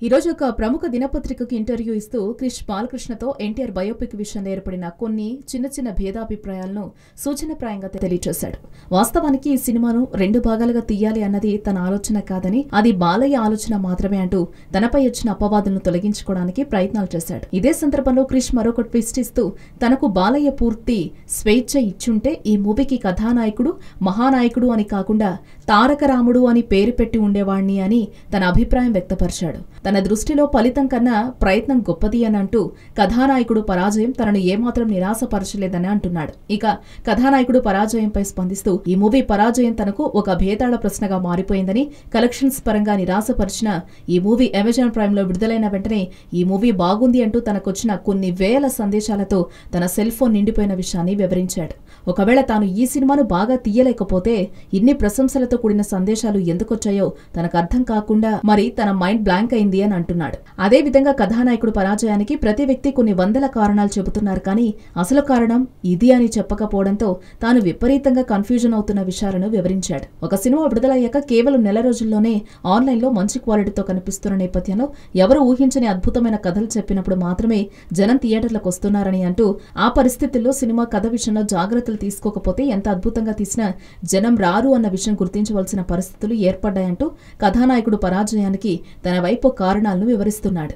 ఈ రోజు ఒక ప్రముఖ దినపత్రికకు ఇంటర్వ్యూ ఇస్తూ క్రిష్ బాలకృష్ణతో ఎన్టీఆర్ బయోపిక్ విషయంలో ఏర్పడిన కొన్ని చిన్న భేదాభిప్రాయాలను సూచనప్రాయంగా తెలియజేశాడు. వాస్తవానికి ఈ సినిమాను 2 భాగాలుగా తీయాలి అన్నది తన ఆలోచన కాదని, అది బాలయ్య ఆలోచన మాత్రమే అంటూ తనపై వచ్చిన అపవాదులను తొలగించుకోవడానికి ప్రయత్నాలు చేశాడు. ఇదే సందర్భంలో క్రిష్ మరొక ట్విస్ట్ ఇస్తూ తనకు బాలయ్య పూర్తి స్వేచ్ఛ ఇచ్చుంటే ఈ మూవీకి కథానాయకుడు మహానాయకుడు అని కాకుండా తారక రాముడు అని పేరు పెట్టి ఉండేవాణ్ణి అని తన అభిప్రాయం వ్యక్తపరిచాడు. తన దృష్టిలో ఫలితం కన్నా ప్రయత్నం గొప్పది అని అంటూ కథానాయకుడు పరాజయం తనను ఏమాత్రం నిరాశపరచలేదని అంటున్నాడు. ఇక కథానాయకుడు పరాజయంపై స్పందిస్తూ ఈ మూవీ పరాజయం తనకు ఒక భేదాళ ప్రశ్నగా మారిపోయిందని, కలెక్షన్స్ పరంగా నిరాశపరిచిన ఈ మూవీ అమెజాన్ ప్రైమ్ లో విడుదలైన వెంటనే ఈ మూవీ బాగుంది అంటూ తనకొచ్చిన కొన్ని వేల సందేశాలతో తన సెల్ ఫోన్ నిండిపోయిన విషయాన్ని వివరించాడు. ఒకవేళ తాను ఈ సినిమాను బాగా తీయలేకపోతే ఇన్ని ప్రశంసలతో కూడిన సందేశాలు ఎందుకొచ్చాయో తనకు అర్థం కాకుండా మరి తన మైండ్ బ్లాంక్ అయింది అని అంటున్నాడు. అదే విధంగా కథానాయకుడు పరాజయానికి ప్రతి వ్యక్తి కొన్ని వందల కారణాలు చెబుతున్నారు, కానీ అసలు కారణం ఇది అని చెప్పకపోవడంతో తాను విపరీతంగా కన్ఫ్యూజన్ అవుతున్న విషయాలను వివరించాడు. ఒక సినిమా విడుదలయ్యాక కేవలం నెల రోజుల్లోనే ఆన్లైన్లో మంచి క్వాలిటీతో కనిపిస్తున్న నేపథ్యంలో ఎవరు ఊహించని అద్భుతమైన కథలు చెప్పినప్పుడు మాత్రమే జనం థియేటర్లకు వస్తున్నారని అంటూ, ఆ పరిస్థితుల్లో సినిమా కథ విషయంలో జాగ్రత్తలు తీసుకోకపోతే ఎంత అద్భుతంగా తీసినా జనం రారు అన్న విషయం గుర్తించవలసిన పరిస్థితులు ఏర్పడ్డాయంటూ కథానాయకుడు పరాజయానికి తన వైపు కారణాలను వివరిస్తున్నాడు.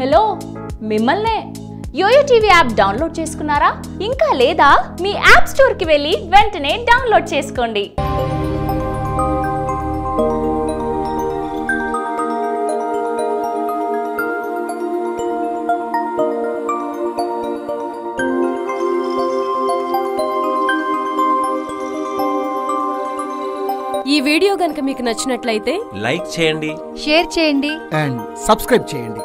హలో, మిమ్మల్నే యోయో టీవీ యాప్ డౌన్లోడ్ చేసుకున్నారా? ఇంకా లేదా? మీ యాప్ స్టోర్ కి వెళ్ళి వెంటనే డౌన్లోడ్ చేసుకోండి. ఈ వీడియో గనుక మీకు నచ్చినట్లయితే లైక్ చేయండి, షేర్ చేయండి అండ్ సబ్స్క్రైబ్ చేయండి.